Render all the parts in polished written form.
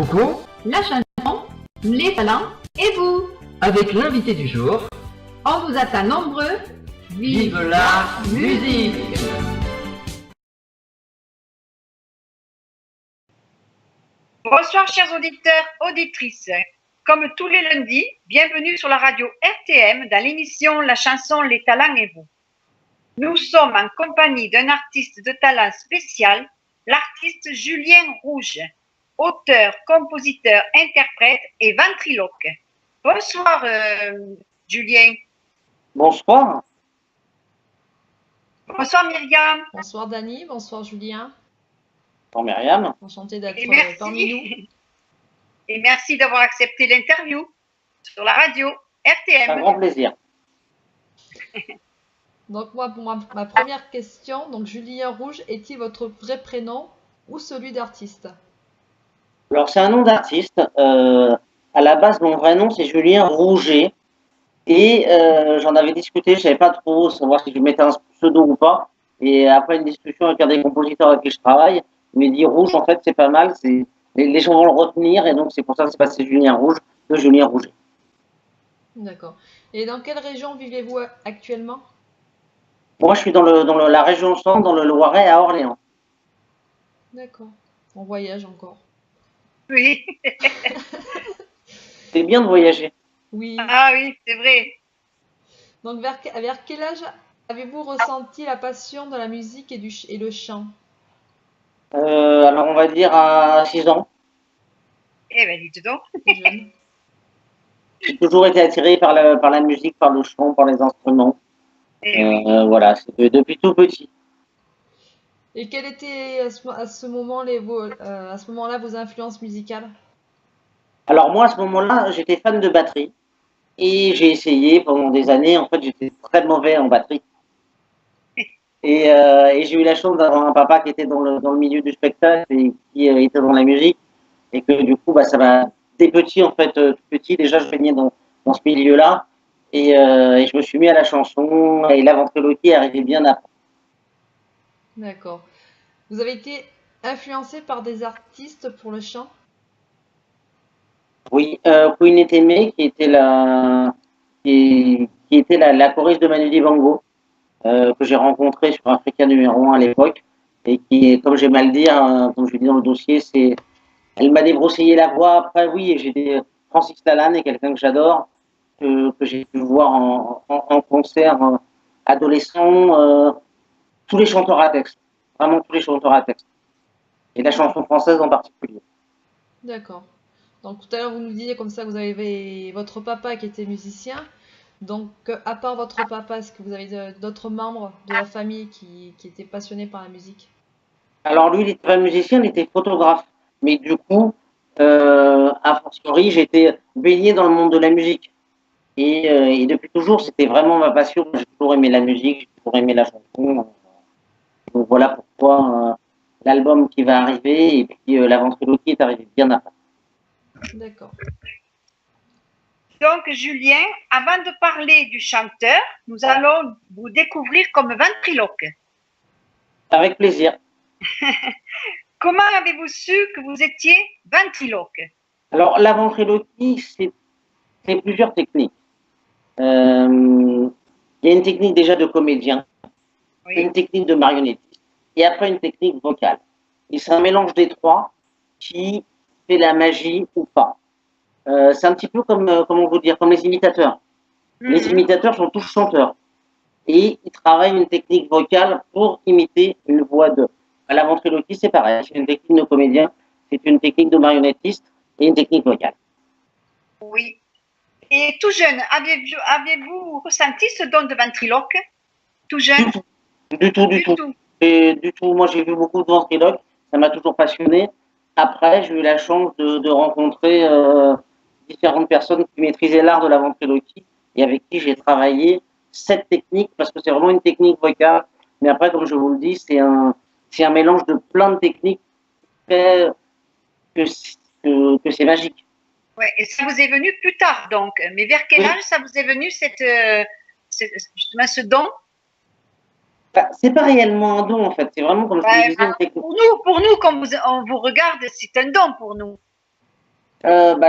Coco, la chanson, les talents et vous. avec l'invité du jour, On vous attend nombreux. Vive la musique! Bonsoir chers auditeurs, auditrices. Comme tous les lundis, bienvenue sur la radio RTM dans l'émission La chanson, les talents et vous. Nous sommes en compagnie d'un artiste de talent spécial, l'artiste Julien Rouge, auteur, compositeur, interprète et ventriloque. Bonsoir Julien. Bonsoir. Bonsoir Myriam. Bonsoir Dani, bonsoir Julien. Bonsoir Myriam. Enchantée d'être Et merci. parmi nous. Et merci d'avoir accepté l'interview sur la radio RTM. Un grand plaisir. Donc moi, pour ma première question, donc Julien Rouge, est-il votre vrai prénom ou celui d'artiste? Alors c'est un nom d'artiste. À la base, mon vrai nom c'est Julien Rouget. Et j'en avais discuté, je ne savais pas trop savoir si je mettais un pseudo ou pas. Et après une discussion avec un des compositeurs avec qui je travaille, il m'a dit Rouge, en fait, c'est pas mal. Les gens vont le retenir. Et donc c'est pour ça que c'est passé Julien Rouge de Julien Rouget. D'accord. Et dans quelle région vivez-vous actuellement? Moi, je suis dans la région centre, dans le Loiret, à Orléans. D'accord. On voyage encore. Oui. C'est bien de voyager. Oui. Ah oui, c'est vrai. Donc vers quel âge avez-vous ressenti la passion de la musique et le chant? Alors on va dire à 6 ans. Eh bien, dites donc. Jeune. J'ai toujours été attiré par la musique, par le chant, par les instruments. Eh oui. Voilà, c'est depuis tout petit. Et quelles étaient à ce moment-là vos influences musicales? Alors moi, à ce moment-là, j'étais fan de batterie et j'ai essayé pendant des années. En fait, j'étais très mauvais en batterie. Et j'ai eu la chance d'avoir un papa qui était dans le milieu du spectacle et qui était dans la musique. Et que du coup, ça m'a, dès petit, en fait, tout petit, déjà, je baignais dans ce milieu-là. Et je me suis mis à la chanson et la ventriloquie arrivait bien après. D'accord. Vous avez été influencé par des artistes pour le chant? Oui, Queen Eteme, qui était la choriste de Manu Dibango, que j'ai rencontré sur Africa numéro 1 à l'époque, et qui, comme j'aime à le dire, comme je le dis dans le dossier, elle m'a débroussaillé la voix. Après, oui, et j'ai des Francis Lalanne est quelqu'un que j'adore, que j'ai pu voir en concert adolescent, tous les chanteurs à texte, vraiment tous les chanteurs à texte, et la chanson française en particulier. D'accord. Donc tout à l'heure vous nous disiez comme ça que vous avez votre papa qui était musicien. Donc à part votre papa, est-ce que vous avez d'autres membres de la famille qui étaient passionnés par la musique? Alors lui, il était pas musicien, il était photographe. Mais du coup, a fortiori, j'étais baigné dans le monde de la musique. Et depuis toujours, c'était vraiment ma passion. J'ai toujours aimé la musique, j'ai toujours aimé la chanson. Donc voilà pourquoi l'album qui va arriver et puis la ventriloquie est arrivée bien après. D'accord. Donc, Julien, avant de parler du chanteur, nous allons vous découvrir comme ventriloque. Avec plaisir. Comment avez-vous su que vous étiez ventriloque? Alors la ventriloquie, c'est plusieurs techniques. Il y a une technique déjà de comédien, Oui. une technique de marionnettiste et après une technique vocale. Et c'est un mélange des trois qui fait la magie ou pas. C'est un petit peu comme, comment vous dire, comme les imitateurs. Les imitateurs sont tous chanteurs et ils travaillent une technique vocale pour imiter une voix d'eux. À la ventriloquie, c'est pareil. C'est une technique de comédien, c'est une technique de marionnettiste et une technique vocale. Oui. Et tout jeune, avez-vous ressenti ce don de ventriloque? Tout jeune? Du tout. Et du tout. Moi, j'ai vu beaucoup de ventriloques. Ça m'a toujours passionné. Après, j'ai eu la chance de rencontrer différentes personnes qui maîtrisaient l'art de la ventriloquie et avec qui j'ai travaillé cette technique parce que c'est vraiment une technique vocale. Mais après, comme je vous le dis, c'est un mélange de plein de techniques qui fait que c'est magique. Ouais, et ça vous est venu plus tard donc. Mais vers quel âge ça vous est venu justement ce don? C'est pas réellement un don en fait, c'est vraiment comme je vous disais une technique. Pour nous, quand on vous regarde, c'est un don pour nous.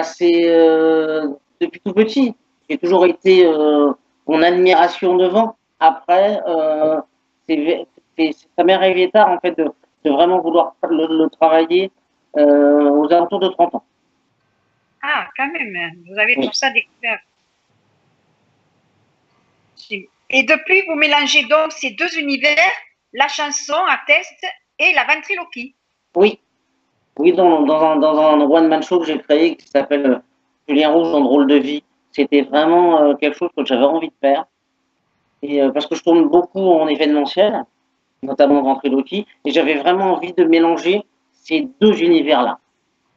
C'est depuis tout petit. J'ai toujours été en admiration devant. Après, ça m'est arrivé tard, en fait, de vraiment vouloir le travailler aux alentours de 30 ans. Ah, quand même, vous avez tout ça découvert. Et depuis, vous mélangez donc ces deux univers, la chanson à test et la ventriloquie. Oui, oui, dans un one-man show que j'ai créé qui s'appelle Julien Rouge dans Drôle de vie. C'était vraiment quelque chose que j'avais envie de faire. Et parce que je tourne beaucoup en événementiel, notamment en ventriloquie, et j'avais vraiment envie de mélanger ces deux univers-là.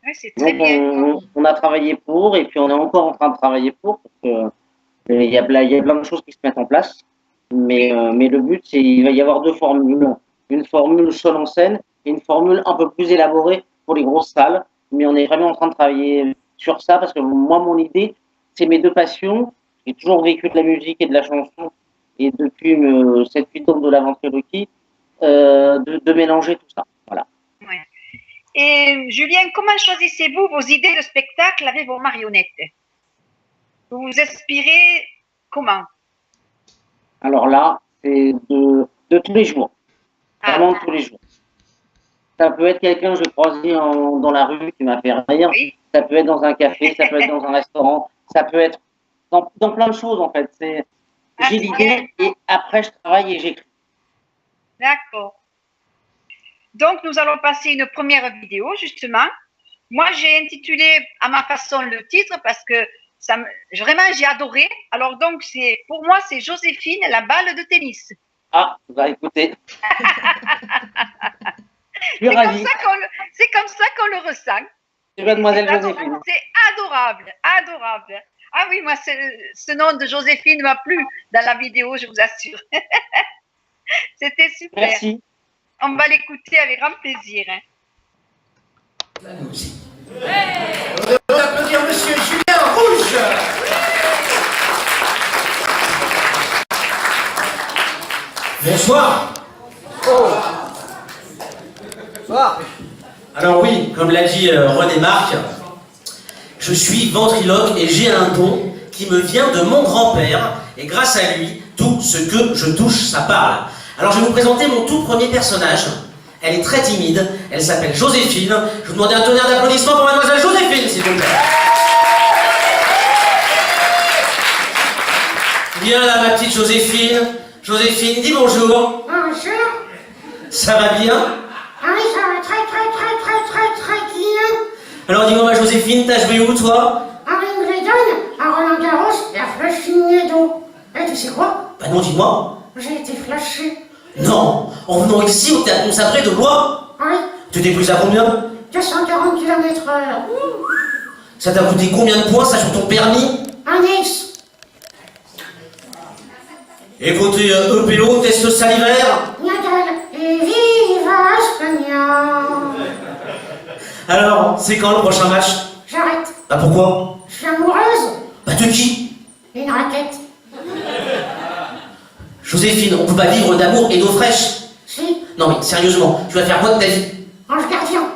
Oui, c'est très bien. On a travaillé pour, et puis on est encore en train de travailler pour, parce que il y a plein de choses qui se mettent en place. Mais le but, c'est il va y avoir deux formules. Une formule seule en scène et une formule un peu plus élaborée pour les grosses salles. Mais on est vraiment en train de travailler sur ça parce que moi, mon idée, c'est mes deux passions. J'ai toujours vécu de la musique et de la chanson et depuis 7-8 ans de la ventriloquie, de mélanger tout ça. Voilà. Ouais. Et Julien, comment choisissez-vous vos idées de spectacle avec vos marionnettes? Vous vous inspirez comment? Alors là, c'est de tous les jours. Vraiment tous les jours. Ça peut être quelqu'un que je croisais dans la rue qui m'a fait rire. Oui. Ça peut être dans un café, ça peut être dans un restaurant. Ça peut être dans plein de choses, en fait. J'ai l'idée et après, je travaille et j'écris. D'accord. Donc, nous allons passer une première vidéo, justement. Moi, j'ai intitulé à ma façon le titre parce que vraiment, j'ai adoré. Alors, donc, pour moi, c'est Joséphine, la balle de tennis. Ah, bah écoutez. C'est comme ça qu'on le ressent. C'est Mademoiselle Joséphine. C'est adorable, adorable. Ah oui, moi, ce nom de Joséphine m'a plu dans la vidéo, je vous assure. C'était super. Merci. On va l'écouter avec grand plaisir. La musique. On va applaudir Monsieur Julien Rouge. Bonsoir. Bonsoir. Alors oui, comme l'a dit René Marc, je suis ventriloque et j'ai un don qui me vient de mon grand-père et grâce à lui, tout ce que je touche, ça parle. Alors je vais vous présenter mon tout premier personnage. Elle est très timide, elle s'appelle Joséphine. Je vous demande un tonnerre d'applaudissements pour Mademoiselle Joséphine, s'il vous plaît. Viens là, ma petite Joséphine. Joséphine, dis bonjour. Bonjour. Ça va bien? Ah oui, ça va très bien. Alors dis-moi, ma Joséphine, t'as joué où, toi? À Wimbledon, à Roland-Garros et à Flushing-Meadows. Et tu sais quoi? Bah non, dis-moi. J'ai été flashé. Non, en venant ici au théâtre consacré de Blois. Ah oui, Tu t'es pris à combien? 240 km/h. Ça t'a coûté combien de points, ça, sur ton permis? Un X. Et côté EPO, test salivaire? Niagara et viva Espagnol. Alors, c'est quand le prochain match? J'arrête. Bah pourquoi? Je suis amoureuse. Bah de qui? Une raquette. Joséphine, on peut pas vivre d'amour et d'eau fraîche. Si. Non mais sérieusement, tu vas faire quoi de ta vie? Ange gardien.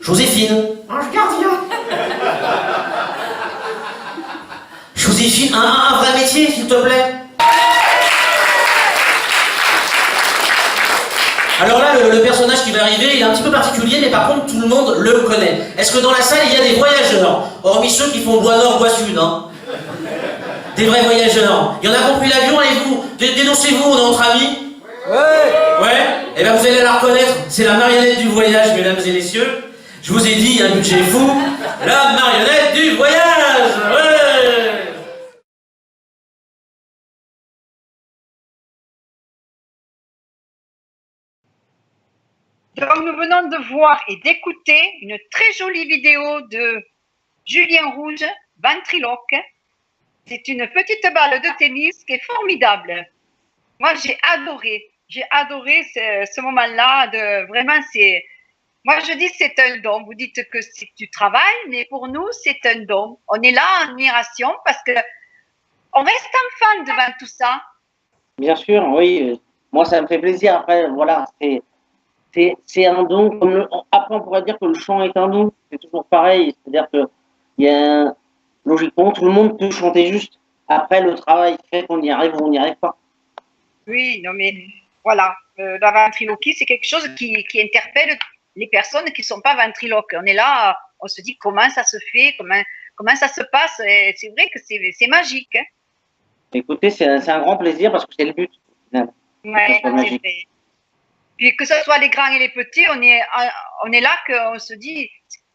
Joséphine, Ange gardien. Joséphine, un vrai métier, s'il te plaît. Alors là, le personnage qui va arriver, il est un petit peu particulier, mais par contre, tout le monde le connaît. Est-ce que dans la salle, il y a des voyageurs? Hormis ceux qui font bois nord, bois sud, hein. Des vrais voyageurs. Il y en a qui ont pris l'avion, et vous, dénoncez-vous, on est entre amis? Ouais. Ouais? Eh bien, vous allez la reconnaître, c'est la marionnette du voyage, mesdames et messieurs. Je vous ai dit, il y a un budget fou. La marionnette du voyage! Ouais! Donc, nous venons de voir et d'écouter une très jolie vidéo de Julien Rouge, ventriloque. C'est une petite balle de tennis qui est formidable. Moi, j'ai adoré ce moment-là. Vraiment, moi, je dis c'est un don. Vous dites que c'est du travail, mais pour nous, c'est un don. On est là en admiration parce que on reste enfant devant tout ça. Bien sûr, oui. Moi, ça me fait plaisir. Après, voilà, c'est un don. Après, on pourrait dire que le chant est un don. C'est toujours pareil. C'est-à-dire que logiquement, tout le monde peut chanter juste. Après, le travail fait qu'on y arrive ou on n'y arrive pas. Oui, non mais voilà, la ventriloquie, c'est quelque chose qui interpelle les personnes qui ne sont pas ventriloques. On est là, on se dit comment ça se fait, comment ça se passe. Et c'est vrai que c'est magique. Hein. Écoutez, c'est un grand plaisir parce que c'est le but. Ouais, c'est vrai. Puis que ce soit les grands et les petits, on est là qu'on se dit,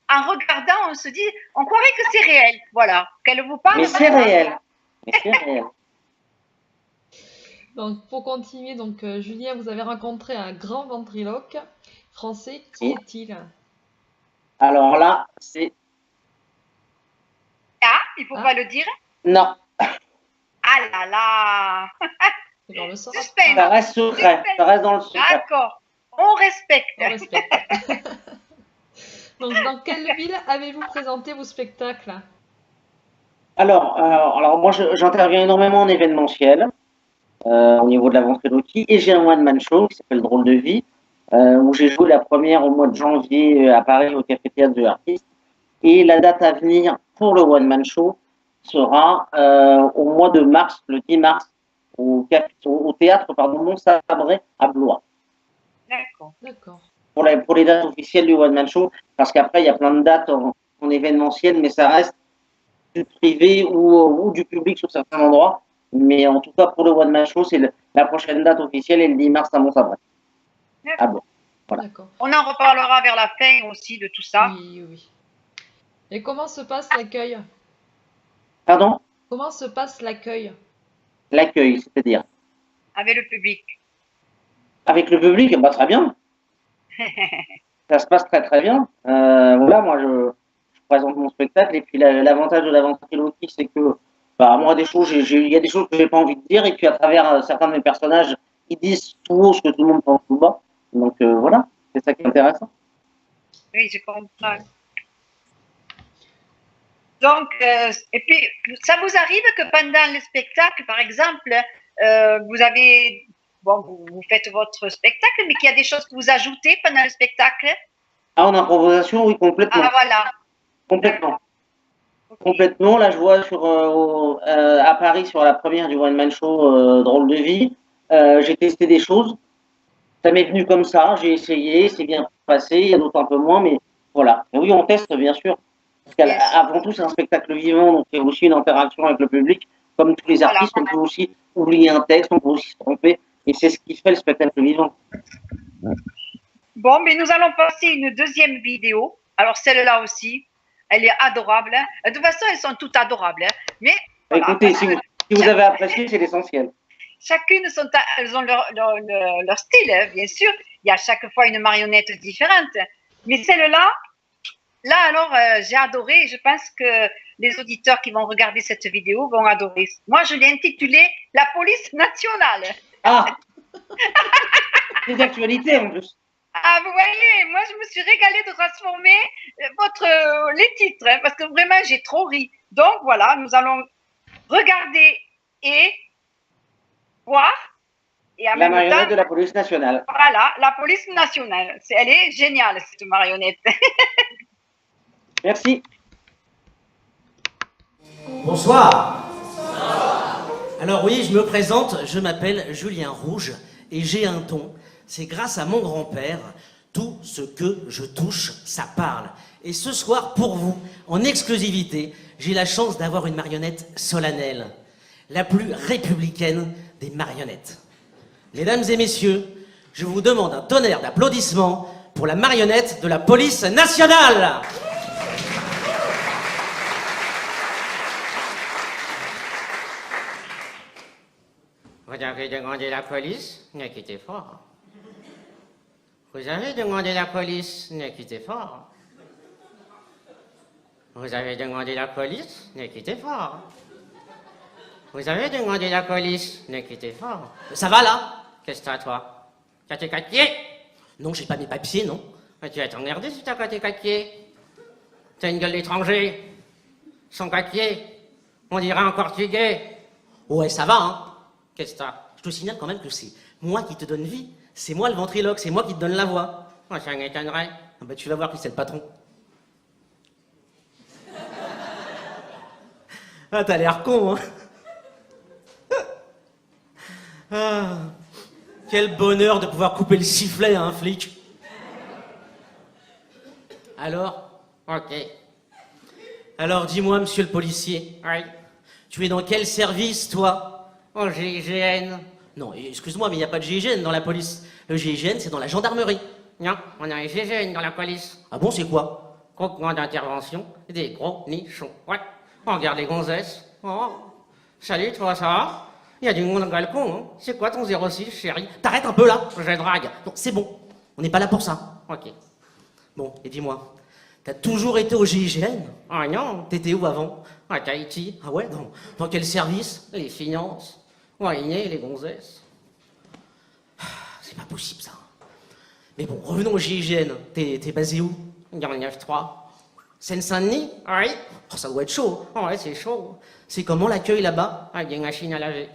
en regardant, on se dit, on croirait que c'est réel. Voilà, qu'elle vous parle. Mais c'est réel. Mais c'est réel. Donc, pour continuer, donc, Julien, vous avez rencontré un grand ventriloque français. Qui Oui. est-il? Alors là, c'est... Ah, il ne faut pas le dire. Non, Ah là là. Et on le saura. Suspense. ça reste secret. Ça reste dans le secret. D'accord. On respecte. On respecte. Donc, dans quelle ville avez-vous présenté vos spectacles? Alors moi, j'interviens énormément en événementiel au niveau de la ventriloquie et j'ai un one-man show qui s'appelle Drôle de vie où j'ai joué la première au mois de janvier à Paris au Café Théâtre de l'Artiste et la date à venir pour le one-man show sera au mois de mars, le 10 mars, au théâtre Mont-Sabré à Blois. D'accord. D'accord. Pour les dates officielles du one-man show, parce qu'après, il y a plein de dates en événementiel, mais ça reste du privé ou du public sur certains endroits. Mais en tout cas, pour le one-man show, c'est la prochaine date officielle est le 10 mars à Mont-Sabré. Ah bon. Voilà. D'accord. On en reparlera vers la fin aussi de tout ça. Oui, oui. Et comment se passe l'accueil? Pardon? Comment se passe l'accueil? L'accueil, c'est-à-dire? Avec le public. Avec le public, bah, très bien. Ça se passe très très bien. Voilà, moi je présente mon spectacle et puis l'avantage de la ventriloquie, c'est que bah, moi il y a des choses que j'ai pas envie de dire et puis à travers certains de mes personnages, ils disent tout haut ce que tout le monde pense tout bas. Donc voilà, c'est ça qui est intéressant. Oui, je comprends. Donc, et puis, ça vous arrive que pendant le spectacle, par exemple, vous faites votre spectacle, mais qu'il y a des choses que vous ajoutez pendant le spectacle? Ah, en improvisation, oui, complètement. Ah, voilà. Complètement. Okay. Complètement. Là, je vois à Paris, sur la première du One Man Show Drôle de vie, j'ai testé des choses. Ça m'est venu comme ça, j'ai essayé, c'est bien passé, il y a d'autres un peu moins, mais voilà. Et oui, on teste, bien sûr. Parce qu'avant tout, c'est un spectacle vivant, donc il y a aussi une interaction avec le public. Comme tous les artistes, on peut aussi oublier un texte, on peut aussi se tromper, et c'est ce qui fait le spectacle vivant. Bon, mais nous allons passer une deuxième vidéo. Alors, celle-là aussi, elle est adorable. Hein. De toute façon, elles sont toutes adorables. Hein. Mais voilà, écoutez, si vous avez apprécié, c'est l'essentiel. Chacune, elles ont leur style, hein, bien sûr. Il y a chaque fois une marionnette différente. Mais celle-là, alors, j'ai adoré. Et je pense que les auditeurs qui vont regarder cette vidéo vont adorer. Moi, je l'ai intitulée « La police nationale ». Ah. C'est d'actualité en plus. Ah, vous voyez, moi, je me suis régalée de transformer les titres, hein, parce que vraiment, j'ai trop ri. Donc, voilà, nous allons regarder et voir. Et en la même marionnette temps, de la police nationale. Voilà, la police nationale. Elle est géniale, cette marionnette. Merci. Bonsoir. Alors oui, je me présente, je m'appelle Julien Rouge et j'ai un don. C'est grâce à mon grand-père, tout ce que je touche, ça parle. Et ce soir, pour vous, en exclusivité, j'ai la chance d'avoir une marionnette solennelle, la plus républicaine des marionnettes. Mesdames et messieurs, je vous demande un tonnerre d'applaudissements pour la marionnette de la police nationale. Vous avez demandé la police, ne quittez fort. Vous avez demandé la police, ne quittez fort. Vous avez demandé la police, ne quittez fort. Vous avez demandé la police, ne quittez fort. Ça va là? Qu'est-ce que t'as, toi? T'as tes 4 pieds? Non, j'ai pas mes papiers, non. Mais tu vas t'emmerder si t'as pas tes 4 pieds. T'as une gueule d'étranger. Sans 4 pieds. On dirait un portugais. Ouais, ça va, hein. Qu'est-ce que t'as? Je te signale quand même que c'est moi qui te donne vie. C'est moi le ventriloque, c'est moi qui te donne la voix. Oh, ça m'étonnerait. Ah bah, tu vas voir que c'est le patron. Ah, t'as l'air con, hein. Ah, quel bonheur de pouvoir couper le sifflet à un flic. Alors, Ok. alors dis-moi, monsieur le policier, Oui. tu es dans quel service, toi? Oh, GIGN. Non, excuse-moi, mais il n'y a pas de GIGN dans la police. Le GIGN, c'est dans la gendarmerie. Non, on a un GIGN dans la police. Ah bon, c'est quoi? Groupement d'intervention des gros nichons. Ouais. On regarde les gonzesses. Oh. Salut, toi, ça va? Il y a du monde dans le balcon, hein. C'est quoi ton 06, chérie? T'arrêtes un peu là. Je drague. Non, c'est bon. On n'est pas là pour ça. Ok. Bon, et dis-moi, t'as toujours été au GIGN? Oh non, T'étais où avant? à Tahiti, Ah ouais, dans quel service? les finances. Ouais, les gonzesses. C'est pas possible ça. Mais bon, revenons au GIGN. T'es basé où? Dans le 9-3. Seine-Saint-Denis? Oui. Oh, ça doit être chaud. Oh, ouais, c'est chaud. C'est comment l'accueil là-bas? Avec des machines à laver.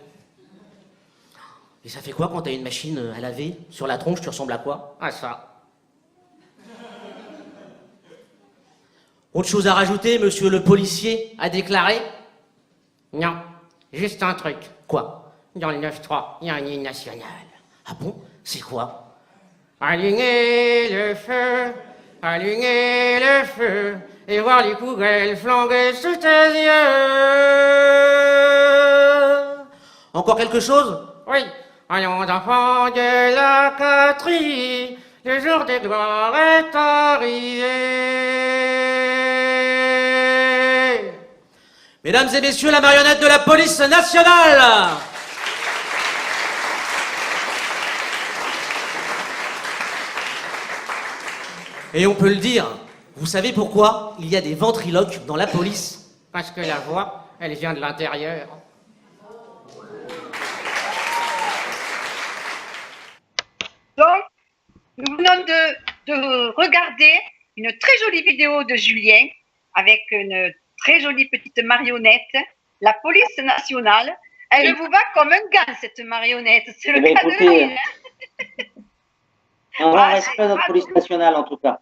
Et ça fait quoi quand t'as une machine à laver? Sur la tronche, tu ressembles à quoi? Ah, ça. Autre chose à rajouter, monsieur le policier? À déclarer? Non. Juste un truc. Quoi? Dans le 9-3, il y a un hymne national. Ah bon? C'est quoi? Allumez le feu, allumez le feu, et voir les poubelles flamber sous tes yeux. Encore quelque chose? Oui, allons enfants de la patrie, le jour de gloire est arrivé. Mesdames et messieurs, la marionnette de la police nationale! Et on peut le dire, vous savez pourquoi il y a des ventriloques dans la police? Parce que la voix, elle vient de l'intérieur. Donc, nous venons de regarder une très jolie vidéo de Julien avec une très jolie petite marionnette, la police nationale. Elle vous va comme un gant, cette marionnette. C'est le Eh ben, cas de écoutez, le dire, hein. Un grand Ah, respect c'est à notre police nationale, en tout cas.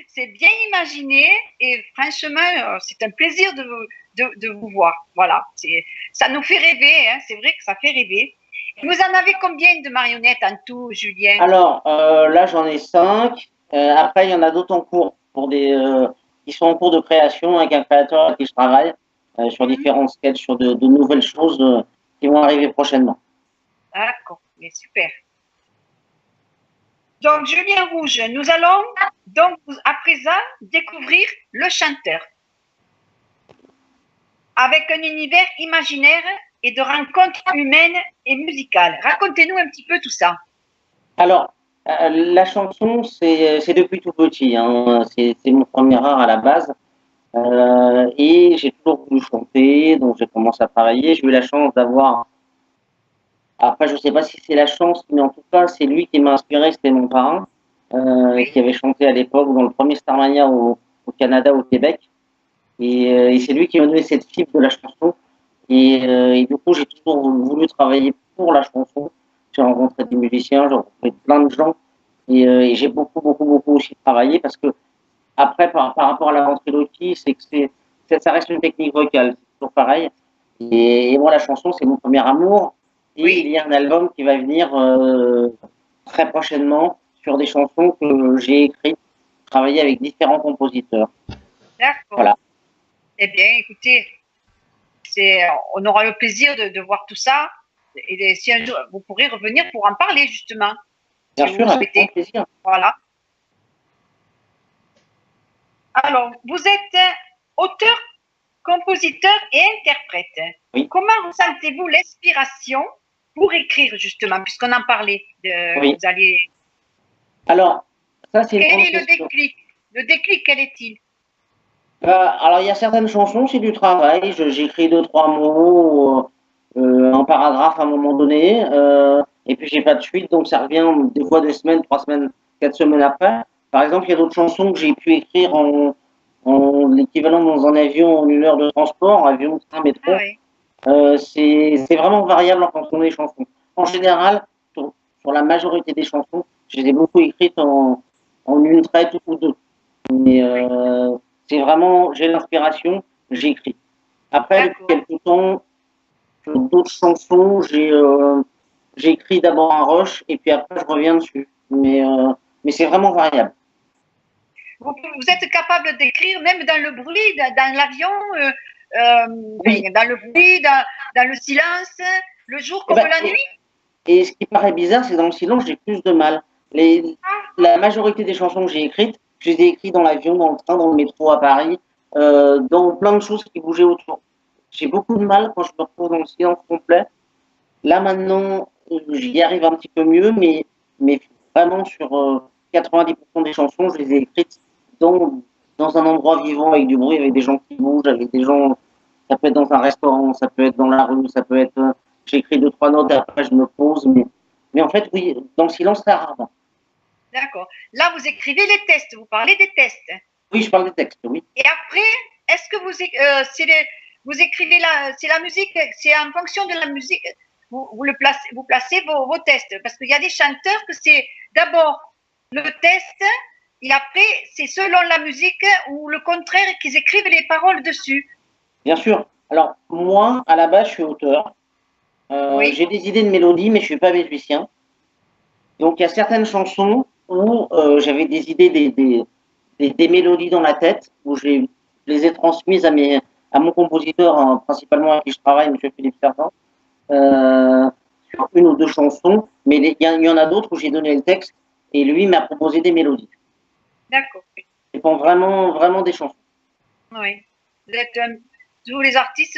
C'est bien imaginé et franchement, c'est un plaisir de vous voir. Voilà, ça nous fait rêver, hein. C'est vrai que ça fait rêver. Vous en avez combien de marionnettes en tout, Julien? Alors, là, j'en ai 5. Après, il y en a d'autres en cours pour qui sont en cours de création avec un créateur avec qui je travaille sur différents sketchs, sur de nouvelles choses qui vont arriver prochainement. D'accord, mais super. Donc, Julien Rouge, nous allons donc à présent découvrir le chanteur avec un univers imaginaire et de rencontres humaines et musicales. Racontez-nous un petit peu tout ça. Alors, la chanson, c'est depuis tout petit. Hein. C'est mon premier art à la base. Et j'ai toujours voulu chanter, donc j'ai commencé à travailler. J'ai eu la chance d'avoir... Après, je ne sais pas si c'est la chance, mais en tout cas, c'est lui qui m'a inspiré, c'était mon parrain, qui avait chanté à l'époque dans le premier Starmania au Canada, au Québec. Et c'est lui qui m'a donné cette fibre de la chanson. Et du coup, j'ai toujours voulu travailler pour la chanson. J'ai rencontré des musiciens, j'ai rencontré plein de gens. Et j'ai beaucoup aussi travaillé parce que, après, par rapport à la ventriloquie, c'est que ça reste une technique vocale. C'est toujours pareil. Et moi, la chanson, c'est mon premier amour. Et Oui. il y a un album qui va venir très prochainement sur des chansons que j'ai écrites, travaillé avec différents compositeurs. D'accord. Voilà. Eh bien, écoutez, on aura le plaisir de voir tout ça. Et si un jour, vous pourrez revenir pour en parler, justement. Bien si sûr, vous avec souhaitez. grand plaisir. Voilà. Alors, vous êtes auteur, compositeur et interprète. Oui. Comment ressentez-vous l'inspiration pour écrire, justement, puisqu'on en parlait Oui. Vous allez... Alors, ça, c'est une Quel grande est le question. déclic? Le déclic, quel est-il? Alors, il y a certaines chansons, c'est du travail. J'écris 2-3 mots, un paragraphe à un moment donné, et puis j'ai pas de suite, donc ça revient des fois 2 semaines, 3 semaines, 4 semaines après. Par exemple, il y a d'autres chansons que j'ai pu écrire en l'équivalent dans un avion en 1 heure de transport, avion, train, métro. Ah oui. C'est vraiment variable en fonction des chansons. En général, sur la majorité des chansons, je les ai beaucoup écrites en une traite ou deux. Mais c'est vraiment, j'ai l'inspiration, j'écris. Après, depuis quelques temps, sur d'autres chansons, j'ai écrit d'abord un rush et puis après je reviens dessus. Mais c'est vraiment variable. Vous êtes capable d'écrire même dans le bruit, dans l'avion, Oui. dans le bruit, dans le silence, le jour comme la nuit? Et ce qui paraît bizarre, c'est dans le silence, j'ai plus de mal. La majorité des chansons que j'ai écrites, je les ai écrites dans l'avion, dans le train, dans le métro à Paris, dans plein de choses qui bougeaient autour. J'ai beaucoup de mal quand je me retrouve dans le silence complet. Là maintenant, j'y arrive un petit peu mieux, mais vraiment sur 90% des chansons, je les ai écrites dans un endroit vivant avec du bruit, avec des gens qui bougent, avec des gens. Ça peut être dans un restaurant, ça peut être dans la rue, ça peut être. J'écris 2-3 notes, après je me pose, mais en fait, oui, dans le silence, très rarement. D'accord. Là, vous écrivez les tests, vous parlez des tests. Oui, je parle des textes, oui. Et après, est-ce que vous écrivez c'est la musique, c'est en fonction de la musique, vous placez vos tests, parce qu'il y a des chanteurs que c'est d'abord le test, et après, c'est selon la musique ou le contraire qu'ils écrivent les paroles dessus. Bien sûr. Alors, moi, à la base, je suis auteur. Oui. J'ai des idées de mélodie, mais je suis pas musicien. Donc, il y a certaines chansons où j'avais des idées, des mélodies dans la tête, où je les ai transmises à mon compositeur, hein, principalement avec qui je travaille, M. Philippe Servan, sur une ou deux chansons. Mais il y en a d'autres où j'ai donné le texte et lui m'a proposé des mélodies. D'accord. Ça dépend vraiment des chansons. Oui. Tous les artistes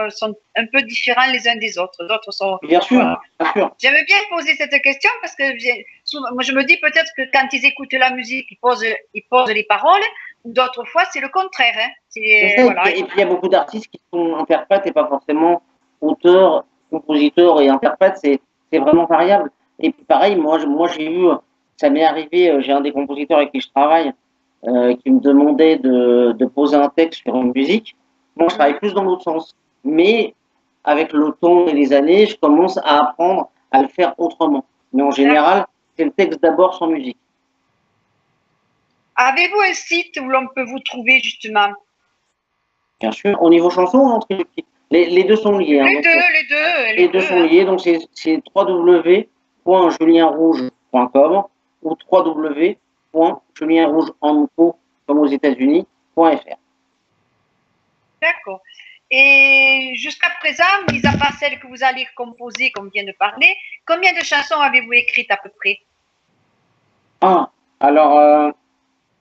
sont un peu différents les uns des autres. D'autres sont. Bien sûr, bien sûr. J'aime bien poser cette question parce que souvent, moi, je me dis peut-être que quand ils écoutent la musique, ils posent les paroles, ou d'autres fois, c'est le contraire. Hein. Voilà. Et puis, il y a beaucoup d'artistes qui sont interprètes et pas forcément auteurs, compositeurs et interprètes. C'est vraiment variable. Et puis, pareil, moi ça m'est arrivé, j'ai un des compositeurs avec qui je travaille qui me demandait de poser un texte sur une musique. Moi, je travaille plus dans l'autre sens. Mais avec le temps et les années, je commence à apprendre à le faire autrement. Mais en général, c'est le texte d'abord sans musique. Avez-vous un site où l'on peut vous trouver justement? Bien sûr. Au niveau chanson, les deux sont liés. Les deux sont liés. Donc, c'est www.julienrouge.com ou www.julienrouge.co, comme aux États-Unis.fr. D'accord. Et jusqu'à présent, mis à part celle que vous allez composer, comme vient de parler, combien de chansons avez-vous écrites à peu près? Alors,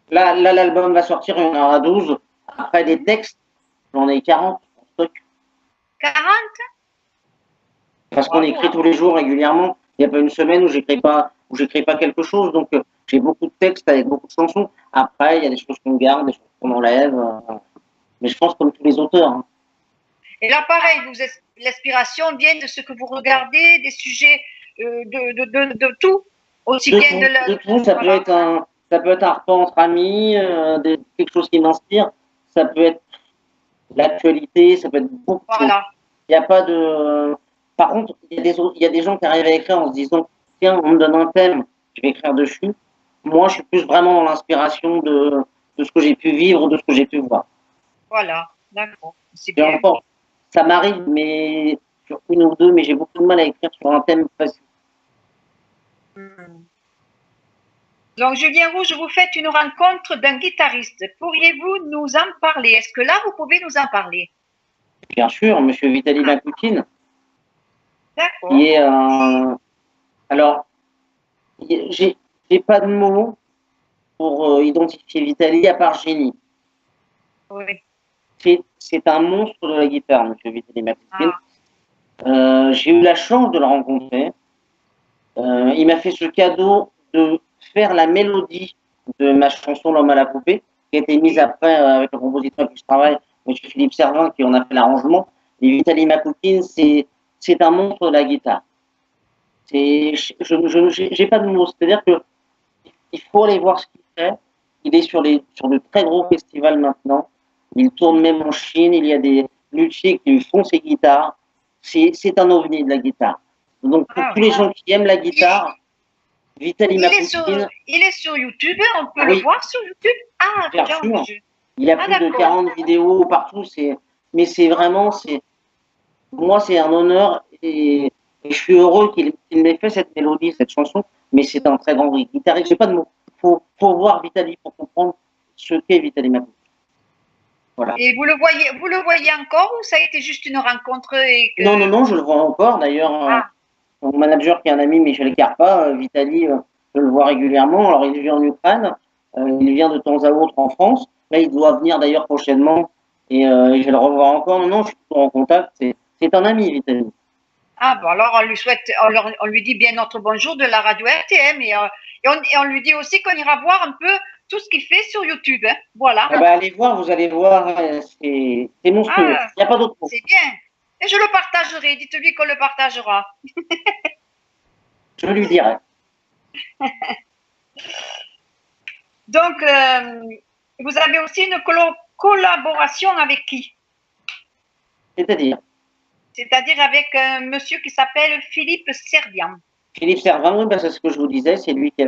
là, l'album va sortir, il y en aura 12. Après des textes, j'en ai 40 en stock. 40? Parce qu'on écrit tous les jours régulièrement. Il n'y a pas une semaine où j'écris pas quelque chose. Donc, j'ai beaucoup de textes avec beaucoup de chansons. Après, il y a des choses qu'on garde, des choses qu'on enlève. Mais je pense comme tous les auteurs. Hein. Et là, pareil, l'inspiration vient de ce que vous regardez, des sujets de tout, aussi bien de tout. Ça peut être un repas entre amis, quelque chose qui m'inspire. Ça peut être l'actualité, ça peut être beaucoup de choses. Il n'y a pas de. Par contre, il y a des gens qui arrivent à écrire en se disant tiens, on me donne un thème, je vais écrire dessus. Moi, je suis plus vraiment dans l'inspiration de ce que j'ai pu vivre, de ce que j'ai pu voir. Voilà, d'accord. C'est bien. Encore, ça m'arrive, mais sur une ou deux, mais j'ai beaucoup de mal à écrire sur un thème facile. Donc, Julien Rouge, vous faites une rencontre d'un guitariste. Pourriez-vous nous en parler? Est-ce que là, vous pouvez nous en parler? Bien sûr, Monsieur Vitali Makoutine. D'accord. Qui est alors, j'ai pas de mots pour identifier Vitali à part génie. Oui. C'est un monstre de la guitare, Monsieur Vitali Makoutine. J'ai eu la chance de le rencontrer. Il m'a fait ce cadeau de faire la mélodie de ma chanson L'homme à la poupée, qui a été mise après avec le compositeur avec qui je travaille, M. Philippe Servan, qui en a fait l'arrangement. Et Vitali Makoutine, c'est un monstre de la guitare. J'ai pas de mots. C'est-à-dire que il faut aller voir ce qu'il fait. Il est sur de très gros festivals maintenant. Il tourne même en Chine. Il y a des luthiers qui lui font ses guitares. C'est un ovni de la guitare. Donc pour tous les gens qui aiment la guitare, Vitali Mapoutine, il est sur YouTube, on peut Oui. le voir sur YouTube. Ah, Bien tiens, sûr. je- il a Ah, plus de d'accord. 40 vidéos partout. Mais c'est vraiment, pour moi, c'est un honneur et je suis heureux qu'il m'ait fait cette mélodie, cette chanson. Mais c'est un très grand guitariste. J'ai pas de mots. Faut voir Vitali pour comprendre ce qu'est Vitali Mapoutine. Voilà. Et vous le voyez encore ou ça a été juste une rencontre et que... Non, je le vois encore. D'ailleurs, Ah. mon manager qui est un ami, Michel Carpa, Vitali, je le vois régulièrement. Alors, il vit en Ukraine, il vient de temps à autre en France. Là, il doit venir d'ailleurs prochainement et je vais le revoir encore. Non, je suis toujours en contact. C'est un ami, Vitali. Ah, bon, alors on lui souhaite, on lui dit bien notre bonjour de la radio RTM et on lui dit aussi qu'on ira voir un peu tout ce qu'il fait sur YouTube. Hein. Voilà. Eh ben, allez voir, vous allez voir, c'est monstrueux. Ah. Il n'y a pas d'autre mot. C'est bien. Et je le partagerai. Dites-lui qu'on le partagera. Je lui dirai. Donc, vous avez aussi une collaboration avec qui? C'est-à-dire, C'est-à-dire avec un monsieur qui s'appelle Philippe Servian. Philippe Servin, oui, ben, c'est ce que je vous disais, c'est lui qui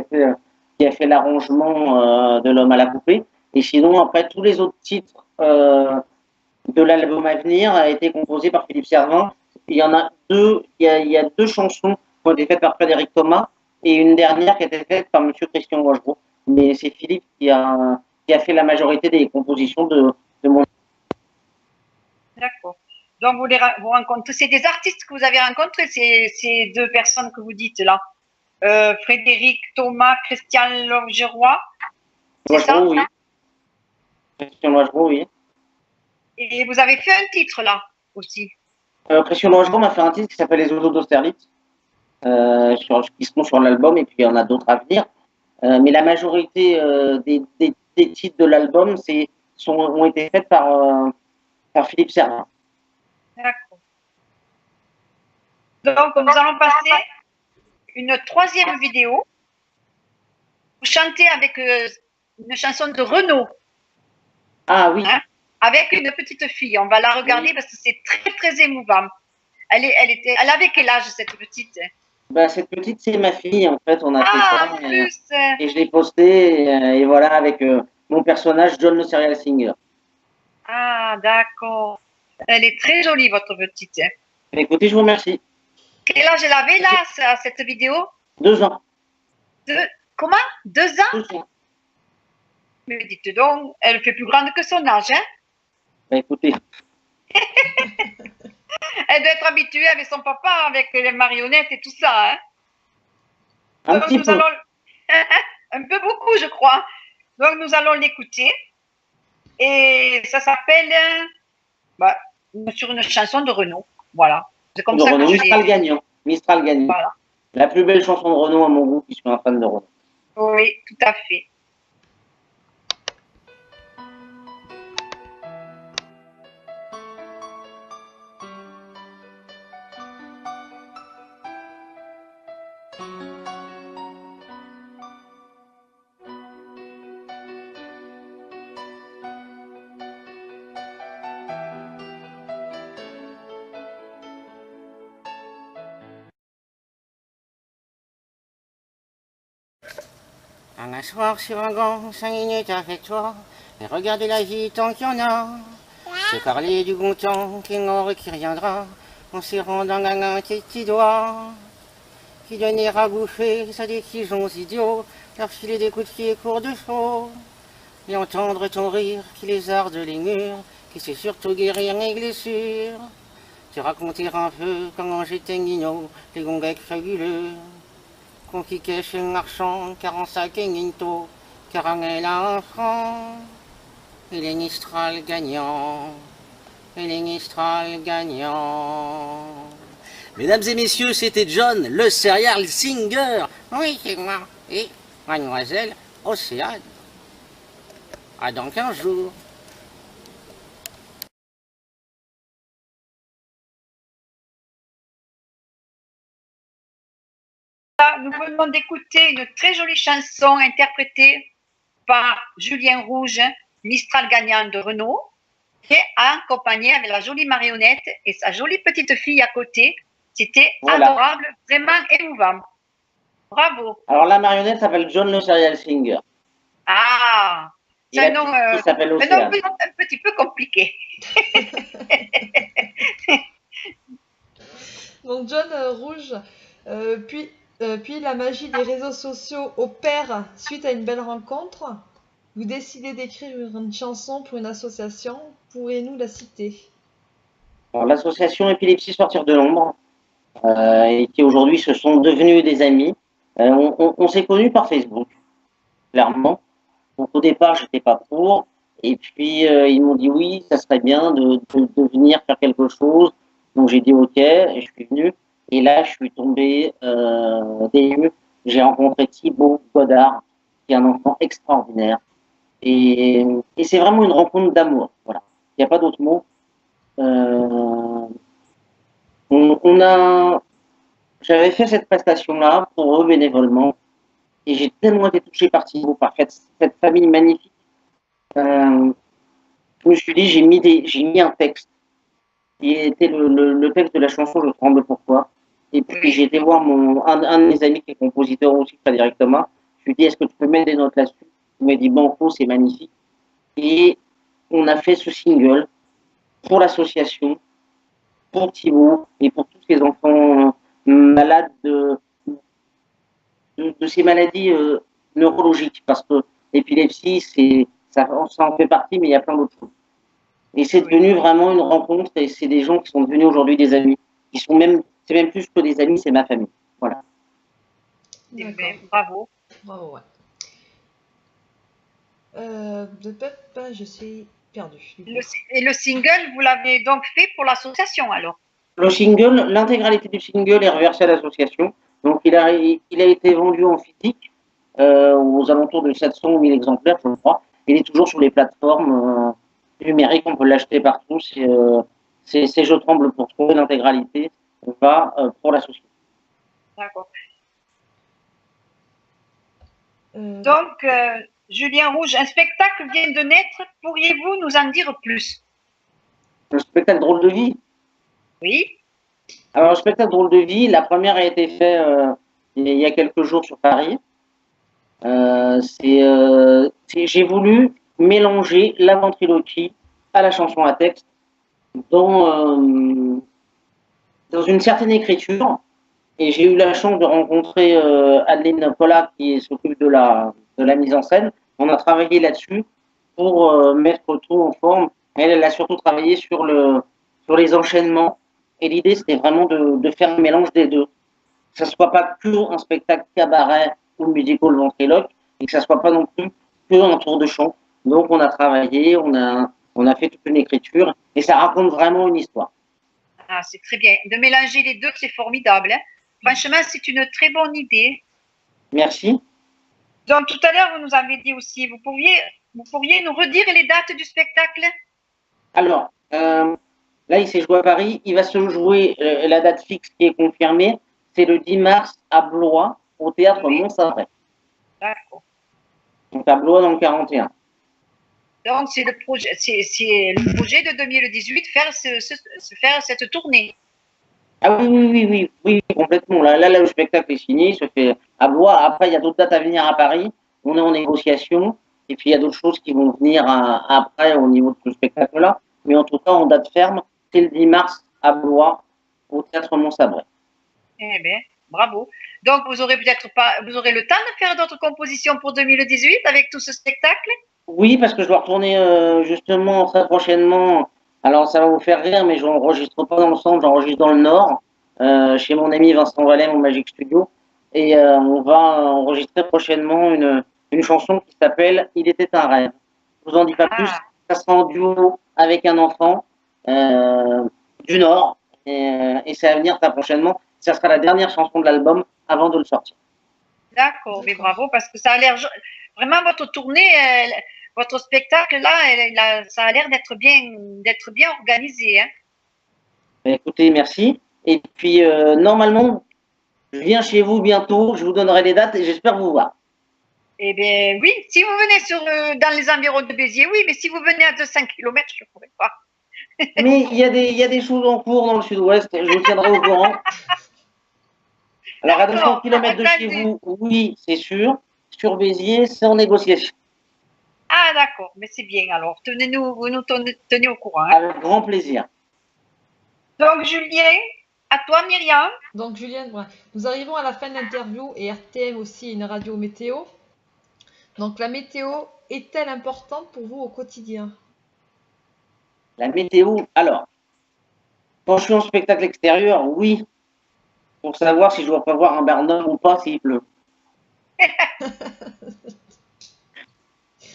a fait l'arrangement de L'Homme à la poupée. Et sinon, après, tous les autres titres de l'album à venir a été composé par Philippe Servin. Il y en a deux, il y a deux chansons qui ont été faites par Frédéric Thomas et une dernière qui a été faite par monsieur Christian Rochereau. Mais c'est Philippe qui a fait la majorité des compositions de mon. D'accord. Donc, vous rencontrez, c'est des artistes que vous avez rencontrés, ces deux personnes que vous dites là. Frédéric Thomas, Christian Longeroy. C'est ça? Rochereau, oui. Christian Rochereau, oui. Et vous avez fait un titre là aussi. Christian Rochereau m'a fait un titre qui s'appelle Les Oiseaux d'Austerlitz, qui seront sur l'album, et puis il y en a d'autres à venir. Mais la majorité des titres de l'album ont été faits par Philippe Servin. D'accord. Donc, nous allons passer une troisième vidéo. Vous chantez avec une chanson de Renaud. Ah oui. Hein, avec une petite fille. On va la regarder parce que c'est très, très émouvant. Elle avait quel âge, cette petite? Ben, cette petite, c'est ma fille, en fait. On a fait ça. En plus. Et je l'ai posté, et voilà, avec mon personnage, John le Serial Singer. Ah, d'accord. Elle est très jolie, votre petite. Écoutez, je vous remercie. Quel âge elle avait là, à cette vidéo? 2 ans. Comment? 2 ans? 2 ans. Mais dites donc, elle fait plus grande que son âge, hein? Ben, écoutez, Elle doit être habituée avec son papa, avec les marionnettes et tout ça, hein? un Donc, petit nous peu. allons... un peu beaucoup, je crois. Donc, nous allons l'écouter. Et ça s'appelle sur une chanson de Renaud. Voilà. C'est comme De ça Renaud, que Mistral gagnant. Mistral gagnant. Voilà. La plus belle chanson de Renaud à mon goût, qui suis un fan de Renaud. Oui, tout à fait. Un soir sur un banc, 5 minutes avec toi, et regarder la vie tant qu'il y en a. C'est parler du bon temps qui mort et qui reviendra, en serrant dans un petit doigt. Qui donnera à bouffer à des pigeons idiots, leur filer des coups de pied courts de chaud. Et entendre ton rire qui lézarde les murs, qui sait surtout guérir les blessures. Te raconter un peu comment j'étais guignot, les gonguecs fabuleux. Qu'on piquait chez le marchand, car en sac et Ninto, caramel à un franc. Et les Mistral gagnants, et les Mistral gagnants. Mesdames et messieurs, c'était John, le serial singer. Oui, c'est moi, et mademoiselle Océane. À dans 15 jours. Nous venons d'écouter une très jolie chanson interprétée par Julien Rouge, Mistral gagnant de Renaud, et accompagnée avec la jolie marionnette et sa jolie petite fille à côté. C'était Voilà. adorable, vraiment émouvant. Bravo. Alors la marionnette s'appelle John le Serial Singer. Ah, Et c'est un la nom, petite qui s'appelle un Océane. petit peu compliqué. Donc John Rouge, puis la magie des réseaux sociaux opère suite à une belle rencontre. Vous décidez d'écrire une chanson pour une association. Pourriez-nous la citer? Alors, l'association Épilepsie Sortir de l'ombre, et qui aujourd'hui se sont devenus des amis. On s'est connus par Facebook, clairement. Donc au départ, j'étais pas pour. Et puis ils m'ont dit oui, ça serait bien de venir faire quelque chose. Donc j'ai dit ok, et je suis venu. Et là, je suis tombé des nues. J'ai rencontré Thibaut Godard, qui est un enfant extraordinaire. Et c'est vraiment une rencontre d'amour. Voilà. Il n'y a pas d'autre mot. J'avais fait cette prestation-là pour eux bénévolement. Et j'ai tellement été touché par Thibaut, par cette famille magnifique. Je me suis dit, j'ai mis un texte qui était le texte de la chanson Je tremble pourquoi. Et puis j'ai été voir un de mes amis qui est compositeur aussi, Frédéric Thomas. Je lui ai dit, est-ce que tu peux mettre des notes là-dessus? Il m'a dit, banco, c'est magnifique. Et on a fait ce single pour l'association, pour Thibaut et pour tous ces enfants malades de ces maladies neurologiques. Parce que l'épilepsie, ça en fait partie, mais il y a plein d'autres choses. Et c'est devenu vraiment une rencontre et c'est des gens qui sont devenus aujourd'hui des amis. C'est même plus que des amis, c'est ma famille. Voilà. Bravo. Bravo, ouais. Je suis perdue. Et le single, vous l'avez donc fait pour l'association alors? Le single, l'intégralité du single est reversée à l'association. Donc il a été vendu en physique aux alentours de 700 ou 1000 exemplaires, je crois. Il est toujours sur les plateformes numériques, on peut l'acheter partout. C'est Je tremble pour trouver l'intégralité, va pour l'association. D'accord. Donc, Julien Rouge, un spectacle vient de naître. Pourriez-vous nous en dire plus? Le spectacle Drôle de vie? Oui. Alors, le spectacle Drôle de vie, la première a été faite il y a quelques jours sur Paris. J'ai voulu mélanger la ventriloquie à la chanson à texte dans une certaine écriture. Et j'ai eu la chance de rencontrer Adeline Pollack qui s'occupe de la mise en scène. On a travaillé là-dessus pour mettre tout en forme. Elle a surtout travaillé sur les enchaînements. Et l'idée, c'était vraiment de faire un mélange des deux. Que ça ne soit pas que un spectacle cabaret ou musical ventriloque, et que ça ne soit pas non plus que un tour de chant. Donc, on a travaillé, on a fait toute une écriture, et ça raconte vraiment une histoire. Ah, c'est très bien. De mélanger les deux, c'est formidable. Hein? Franchement, c'est une très bonne idée. Merci. Donc, tout à l'heure, vous nous avez dit aussi, vous pourriez nous redire les dates du spectacle? Alors, là, il s'est joué à Paris. Il va se jouer, la date fixe qui est confirmée, c'est le 10 mars à Blois, au théâtre Montsabret. D'accord. Donc à Blois dans le 41. Donc, c'est le projet de 2018, faire cette tournée. Ah oui, complètement. Là, le spectacle est signé, il se fait à Blois. Après, il y a d'autres dates à venir à Paris. On est en négociation. Et puis, il y a d'autres choses qui vont venir après au niveau de ce spectacle-là. Mais en tout cas, en date ferme, c'est le 10 mars à Blois, au théâtre Montsabret. Eh bien, bravo. Donc, vous aurez le temps de faire d'autres compositions pour 2018 avec tout ce spectacle? Oui, parce que je dois retourner justement très prochainement. Alors, ça va vous faire rire, mais je n'enregistre pas dans le centre, j'enregistre dans le nord, chez mon ami Vincent Vallet, mon Magic Studio. Et on va enregistrer prochainement une chanson qui s'appelle Il était un rêve. Je vous en dis pas plus. Ça sera en duo avec un enfant du Nord. Et ça va venir très prochainement. Ça sera la dernière chanson de l'album avant de le sortir. D'accord, mais bravo, parce que ça a l'air vraiment votre tournée, votre spectacle là, ça a l'air d'être bien organisé. Hein? Écoutez, merci. Et puis normalement, je viens chez vous bientôt, je vous donnerai les dates et j'espère vous voir. Eh bien oui, si vous venez dans les environs de Béziers, oui, mais si vous venez à 200 km, je ne pourrai pas. Mais il y a des choses en cours dans le sud-ouest, je vous tiendrai au courant. Alors, à 200 D'accord, km de chez vous, oui, c'est sûr. Sur Béziers, c'est en négociation. Ah, d'accord, mais c'est bien alors. Vous nous tenez au courant. Hein. Avec grand plaisir. Donc, Julien, à toi, Myriam. Donc Julien, voilà. Nous arrivons à la fin de l'interview et RTM aussi est une radio météo. Donc la météo est-elle importante pour vous au quotidien? La météo, alors, quand je suis en spectacle extérieur, oui, pour savoir si je dois pas voir un Barnum ou pas s'il pleut.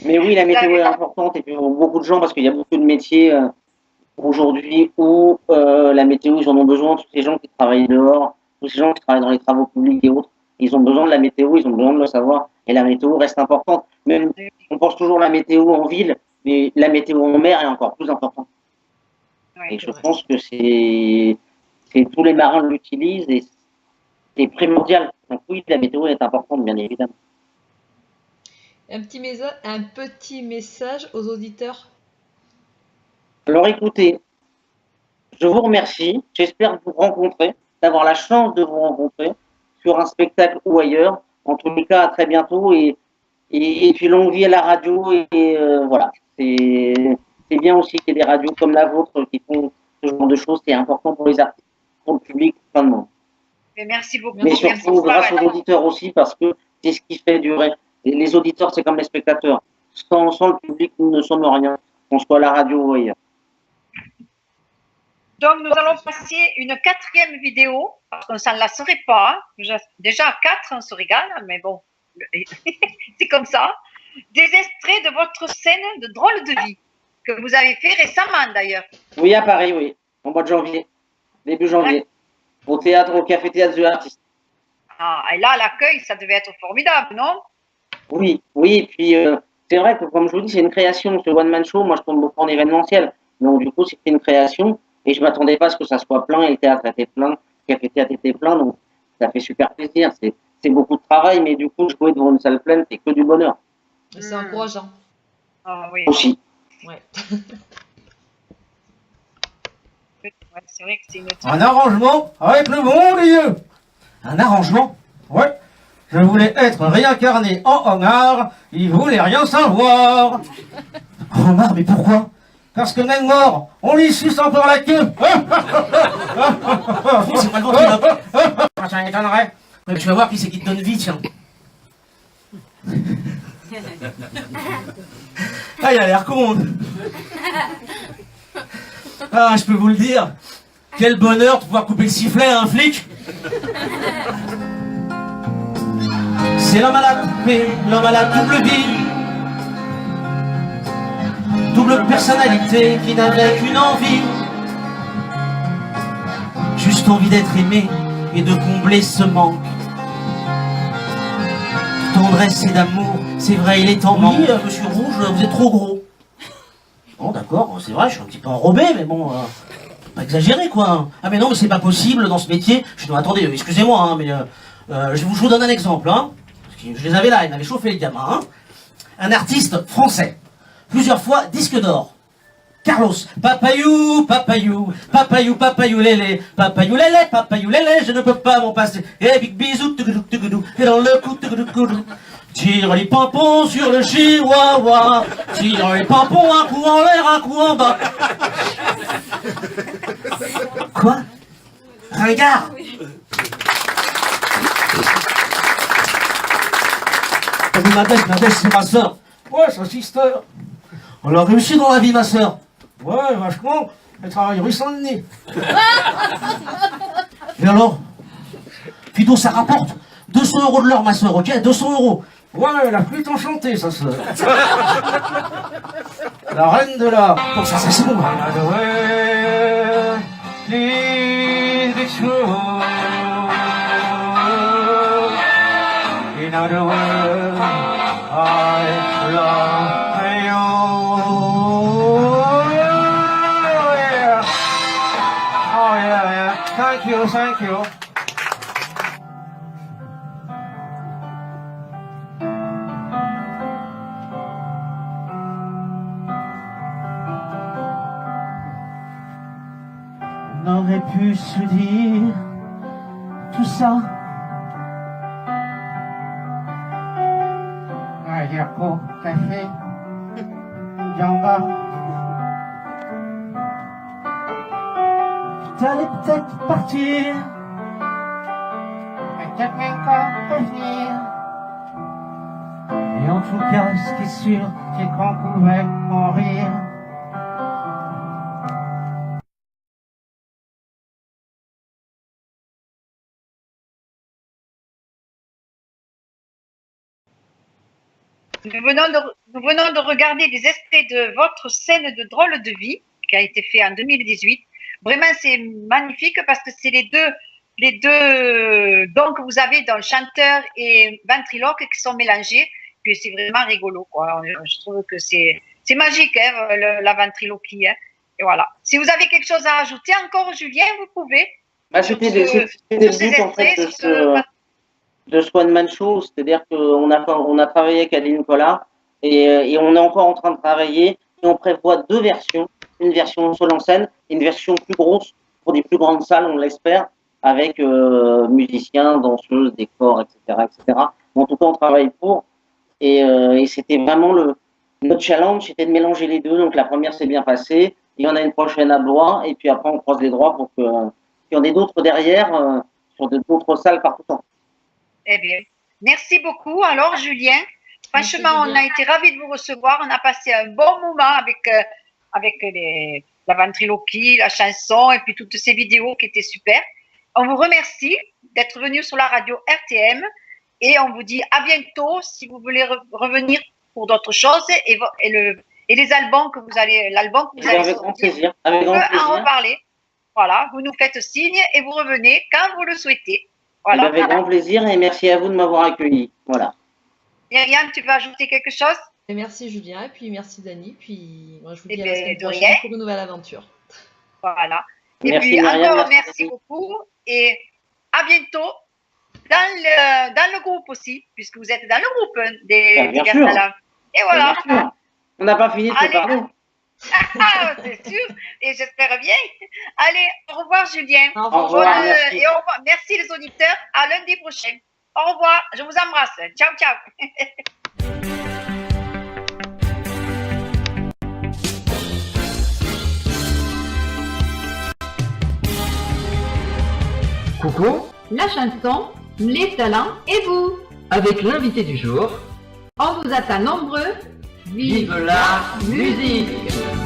Mais oui, la météo est importante et puis pour beaucoup de gens, parce qu'il y a beaucoup de métiers aujourd'hui où la météo, ils en ont besoin, tous ces gens qui travaillent dehors, tous ces gens qui travaillent dans les travaux publics et autres, ils ont besoin de la météo, ils ont besoin de le savoir, et la météo reste importante. Même, on pense toujours la météo en ville, mais la météo en mer est encore plus importante. Ouais, Et je pense que c'est tous les marins l'utilisent et c'est primordial. Donc oui, la météo est importante, bien évidemment. Un petit message aux auditeurs. Alors écoutez, je vous remercie. J'espère vous rencontrer, d'avoir la chance de vous rencontrer sur un spectacle ou ailleurs. En tous les cas, à très bientôt et puis longue vie à la radio et voilà. C'est bien aussi qu'il y ait des radios comme la vôtre qui font ce genre de choses. C'est important pour les artistes, pour le public, pour plein de monde. Mais merci beaucoup. Mais Merci surtout grâce aux auditeurs aussi parce que c'est ce qui fait durer. Et les auditeurs, c'est comme les spectateurs. Sans le public, nous ne sommes rien, qu'on soit à la radio ou ailleurs. Donc, nous allons passer une 4e vidéo, parce qu'on ne s'en lasserait pas. Hein. Déjà, à 4, on se régale, mais bon, c'est comme ça. Des extraits de votre scène de drôle de vie, que vous avez fait récemment d'ailleurs. Oui, à Paris, oui, au mois de janvier, début janvier, au Café Théâtre The Artist. Ah, et là, l'accueil, ça devait être formidable, non? Oui, et puis c'est vrai que, comme je vous dis, c'est une création, ce one-man show. Moi, je tombe beaucoup en événementiel. Donc, du coup, c'était une création. Et je m'attendais pas à ce que ça soit plein. Et le théâtre était plein, le café théâtre était plein. Donc, ça fait super plaisir. C'est beaucoup de travail, mais du coup, jouer devant une salle pleine, c'est que du bonheur. C'est encourageant. Ah oui. Aussi. Ouais. C'est vrai que c'est une... Un arrangement avec le bon Dieu. Un arrangement? Ouais. Je voulais être réincarné en homard, il voulait rien savoir. Homard, mais pourquoi? Parce que même mort, on lui suce encore la queue. C'est pas le ventriloque. Ça m'étonnerait. Mais tu vas voir qui c'est qui te donne vie, tiens. Ah, il a l'air con. Ah, je peux vous le dire. Quel bonheur de pouvoir couper le sifflet à un flic. C'est l'homme à la coupée, l'homme à la double vie. Double personnalité qui n'avait qu'une envie. Juste envie d'être aimé et de combler ce manque. Tendresse et d'amour, c'est vrai, il est en manque. Oui, monsieur Rouge, vous êtes trop gros. Bon, d'accord, c'est vrai, je suis un petit peu enrobé, mais bon, pas exagéré, quoi. Ah, mais non, mais c'est pas possible dans ce métier. Non, attendez, excusez-moi, hein, mais je vous donne un exemple, hein. Parce que je les avais là, ils m'avaient chauffé les gamins, hein. Un artiste français, plusieurs fois disque d'or. Carlos, papayou, papayou, papayou, papayou, lélé, papayou, lélé, je ne peux pas m'en passer. Et big bisou, tougoudou, tougoudou, et dans le cou, tougoudou, tougoudou. Tire les pimpons sur le chihuahua, tire les pimpons, un coup en l'air, un coup en bas. Quoi? Regarde. Ma belle, c'est ma soeur. Ouais, sa sister. On a réussi dans la vie, ma soeur. Ouais, vachement. Elle travaille rue Saint-Denis. Et alors? Puis d'où ça rapporte 200 € de l'heure, ma soeur, ok? 200 €. Ouais, la flûte enchantée, sa soeur. La reine de l'art. Bon, ça c'est bon. In other words, I love you. Yeah. Oh yeah. Thank you. On aurait pu se dire tout ça Ayako, café, Django. T'allais peut-être partir. Mais peut-être même pas revenir. Et en tout cas, ce qui est sûr, C'est qu'on pouvait en rire. Nous venons de regarder des extraits de votre scène de drôle de vie qui a été fait en 2018. Vraiment, c'est magnifique parce que c'est les deux dons que vous avez dans le chanteur et ventriloque qui sont mélangés. Puis c'est vraiment rigolo, quoi. Je trouve que c'est magique, hein, la ventriloquie. Hein. Et voilà. Si vous avez quelque chose à ajouter encore, Julien, vous pouvez. Bah, c'était le but en fait de ce one man show, c'est-à-dire qu'on a travaillé avec Adèle Nicolas et on est encore en train de travailler et on prévoit deux versions, une version seule en scène et une version plus grosse pour des plus grandes salles, on l'espère, avec musiciens, danseuses, décors, etc., etc. En tout cas, on travaille pour et c'était vraiment notre challenge, c'était de mélanger les deux. Donc la première s'est bien passée, il y en a une prochaine à Blois et puis après on croise les doigts pour qu'il y en ait d'autres derrière sur d'autres salles partout en France. Eh bien, merci beaucoup. Alors, Julien, franchement, on a été ravis de vous recevoir. On a passé un bon moment avec la ventriloquie, la chanson et puis toutes ces vidéos qui étaient super. On vous remercie d'être venu sur la radio RTM et on vous dit à bientôt si vous voulez revenir pour d'autres choses et les albums que vous allez, Avec grand plaisir. Avec grand plaisir. en reparler. Voilà, vous nous faites signe et vous revenez quand vous le souhaitez. Voilà. Avec grand plaisir et merci à vous de m'avoir accueilli. Voilà. Myriam, tu veux ajouter quelque chose? Et merci Julien, et puis merci Dani, puis moi je vous Eh dis à la bien, semaine de prochaine rien. pour une nouvelle aventure. Voilà. Et Merci, puis Myriam, encore merci merci beaucoup et à bientôt dans le groupe aussi, puisque vous êtes dans le groupe des Bien gars sûr. talents. Et voilà. Bien sûr. On n'a pas fini de se Allez. parler. Ah, c'est sûr. Et j'espère bien. Allez, au revoir Julien. Au revoir. Au revoir, merci. Et au revoir. Merci les auditeurs. À lundi prochain. Au revoir. Je vous embrasse. Ciao, ciao. Coucou, La chanson, les talents et vous. avec l'invité du jour, On vous attend nombreux. vive la musique!